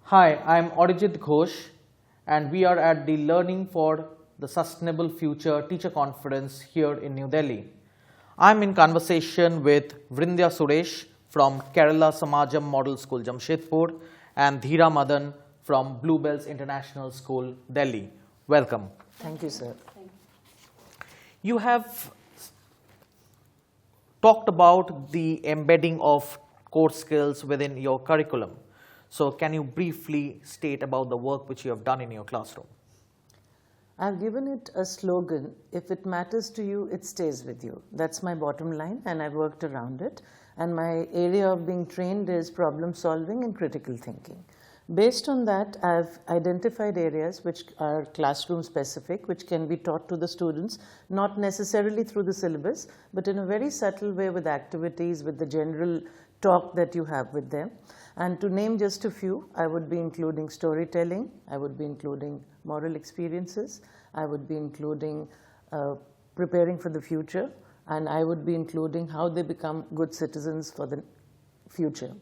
Hi, I'm Arijit Ghosh and we are at the Learning for the Sustainable Future Teacher Conference here in New Delhi. I'm in conversation with Vrinda Suresh from Kerala Samajam Model School, Jamshedpur, and Dhira Madan from Bluebells International School, Delhi. Welcome. Thank you, sir. You have talked about the embedding of core skills within your curriculum. So can you briefly state about the work which you have done in your classroom? I've given it a slogan, if it matters to you, it stays with you. That's my bottom line, and I've worked around it. And my area of being trained is problem solving and critical thinking. Based on that, I've identified areas which are classroom specific, which can be taught to the students, not necessarily through the syllabus, but in a very subtle way with activities, with the general talk that you have with them. And to name just a few, I would be including storytelling, I would be including moral experiences, I would be including preparing for the future, and I would be including how they become good citizens for the future.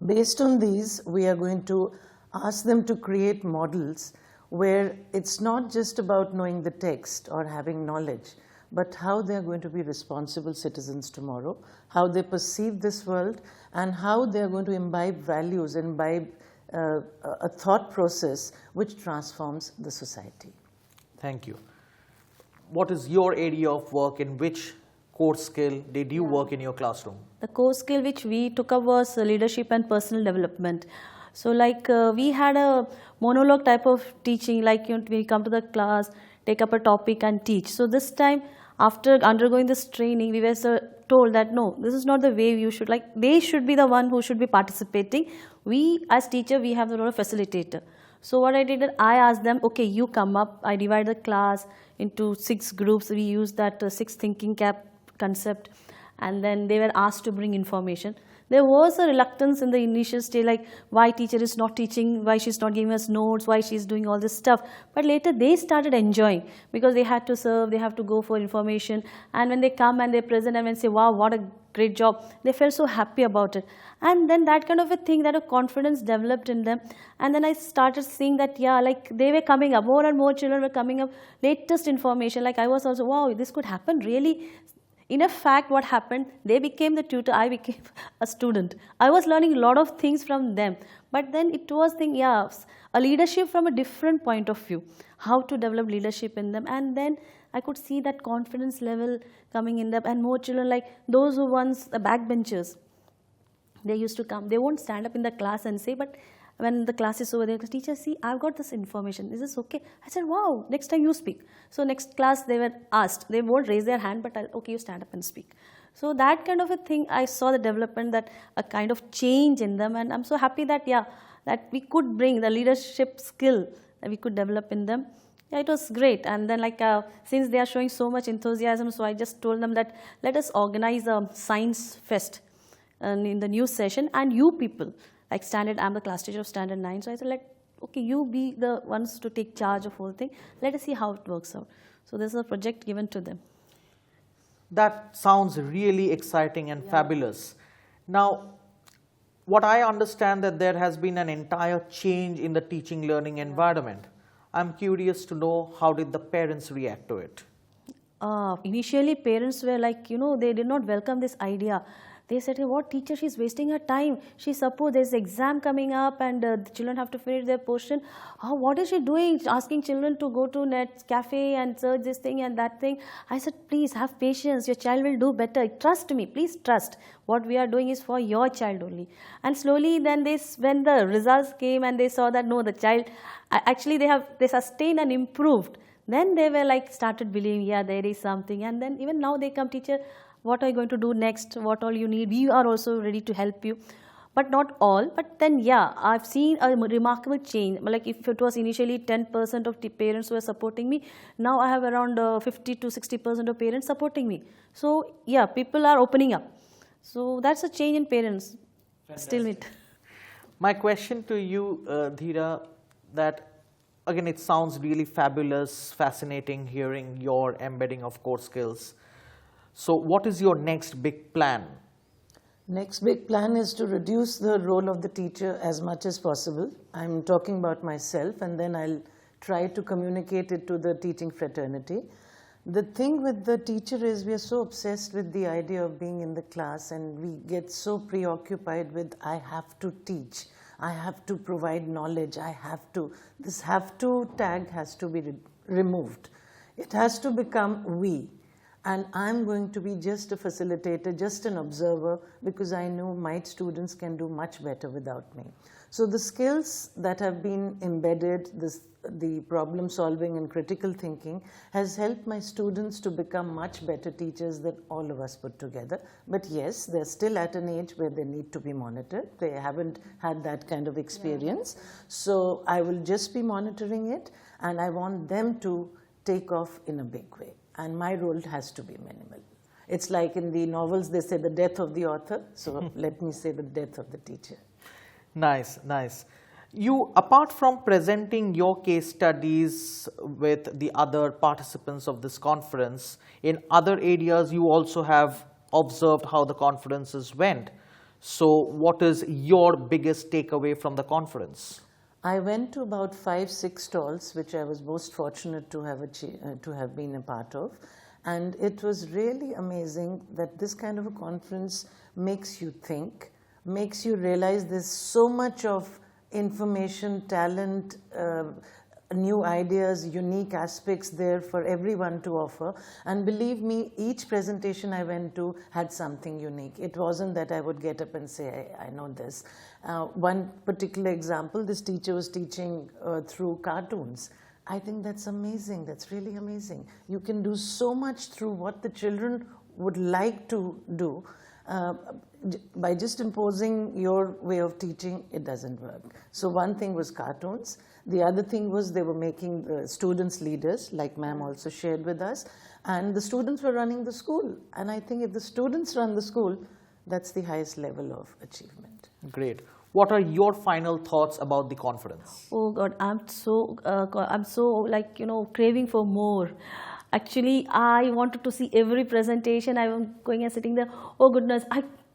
Based on these, we are going to ask them to create models where it's not just about knowing the text or having knowledge, but how they are going to be responsible citizens tomorrow, how they perceive this world, and how they are going to imbibe values, imbibe a thought process which transforms the society. Thank you. What is your area of work? In which core skill did you work in your classroom? The core skill which we took up was leadership and personal development. So we had a monologue type of teaching, like we come to the class, take up a topic and teach. So this time, after undergoing this training, we were told that no, this is not the way you should, they should be the one who should be participating. We as teacher, we have the role of facilitator. So what I did, I asked them, okay, you come up. I divide the class into 6 groups. We used that 6 thinking cap concept, and then they were asked to bring information. There was a reluctance in the initial stage, like why teacher is not teaching, why she's not giving us notes, why she's doing all this stuff. But later they started enjoying, because they had to serve, they have to go for information. And when they come and they present and say, wow, what a great job, they felt so happy about it. And then that kind of a thing, that a confidence developed in them. And then I started seeing that, yeah, they were coming up, more and more children were coming up, latest information. I was also, wow, this could happen really. In a fact, what happened, they became the tutor, I became a student. I was learning a lot of things from them. But then it was a leadership from a different point of view, how to develop leadership in them. And then I could see that confidence level coming in them, and more children, like those who once the backbenchers, they used to come. They won't stand up in the class and say, but when the class is over, they go, teacher, see, I've got this information. Is this okay? I said, wow, next time you speak. So next class they were asked. They won't raise their hand, but okay, you stand up and speak. So that kind of a thing, I saw the development, that a kind of change in them. And I'm so happy that, that we could bring the leadership skill that we could develop in them. Yeah, it was great. And then since they are showing so much enthusiasm, so I just told them that let us organize a science fest in the new session, and you people, like standard, I'm the class teacher of standard 9. So I said, okay, you be the ones to take charge of whole thing. Let us see how it works out. So this is a project given to them. That sounds really exciting and fabulous. Now, what I understand that there has been an entire change in the teaching learning environment. I'm curious to know, how did the parents react to it? Initially, parents were they did not welcome this idea. They said, hey, what teacher, she's wasting her time. She suppose there's exam coming up and the children have to finish their portion. Oh, what is she doing? Asking children to go to net cafe and search this thing and that thing. I said, please have patience. Your child will do better. Trust me. Please trust. What we are doing is for your child only. And slowly then when the results came and they saw that no, the child, actually they sustained and improved. Then they were started believing, yeah, there is something. And then even now they come, teacher, what are you going to do next? What all you need? We are also ready to help you. But not all. But then, yeah, I've seen a remarkable change. If it was initially 10% of the parents who were supporting me, now I have around 50 to 60% of parents supporting me. So, yeah, people are opening up. So that's a change in parents. Fantastic. Still it. My question to you, Dhira, that again, it sounds really fabulous, fascinating hearing your embedding of core skills. So what is your next big plan? Next big plan is to reduce the role of the teacher as much as possible. I'm talking about myself, and then I'll try to communicate it to the teaching fraternity. The thing with the teacher is we are so obsessed with the idea of being in the class, and we get so preoccupied with I have to teach, I have to provide knowledge, I have to. This have to tag has to be removed. It has to become we. And I'm going to be just a facilitator, just an observer, because I know my students can do much better without me. So the skills that have been embedded, the problem solving and critical thinking, has helped my students to become much better teachers than all of us put together. But yes, they're still at an age where they need to be monitored. They haven't had that kind of experience. So I will just be monitoring it, and I want them to take off in a big way. And my role has to be minimal. It's like in the novels, they say the death of the author. So let me say the death of the teacher. Nice, nice. You, apart from presenting your case studies with the other participants of this conference, in other areas you also have observed how the conferences went. So what is your biggest takeaway from the conference? I went to about 5-6 stalls, which I was most fortunate to have been a part of. And it was really amazing that this kind of a conference makes you think, makes you realize there's so much of information, talent, new ideas, unique aspects there for everyone to offer. And believe me, each presentation I went to had something unique. It wasn't that I would get up and say, I know this. One particular example, this teacher was teaching through cartoons. I think that's amazing. That's really amazing. You can do so much through what the children would like to do. By just imposing your way of teaching, it doesn't work. So one thing was cartoons. The other thing was they were making the students leaders, like ma'am also shared with us. And the students were running the school. And I think if the students run the school, that's the highest level of achievement. Great. What are your final thoughts about the conference? Oh God, I'm so like, craving for more. Actually, I wanted to see every presentation. I was going and sitting there, oh goodness,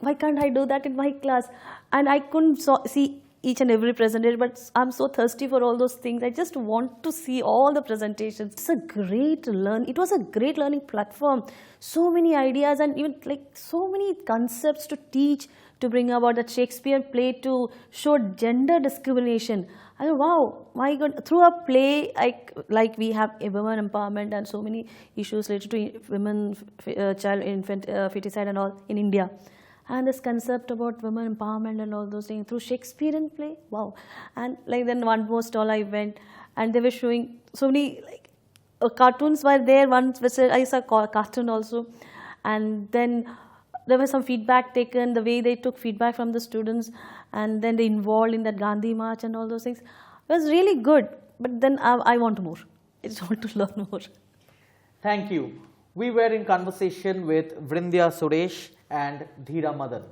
why can't I do that in my class? And I couldn't see each and every presentation, but I'm so thirsty for all those things. I just want to see all the presentations. It was a great learning platform. So many ideas and even like so many concepts to teach, to bring about that Shakespeare play to show gender discrimination. I thought, wow, my God, through a play, like we have a women empowerment and so many issues related to women, child, infant, feticide and all in India. And this concept about women empowerment and all those things through Shakespearean play, wow. And like then one more stall I went and they were showing so many cartoons were there. Once I saw a cartoon also. And then there was some feedback taken, the way they took feedback from the students and then they involved in that Gandhi March and all those things. It was really good, but then I want more. I just want to learn more. Thank you. We were in conversation with Vrinda Suresh and Dhira Madan.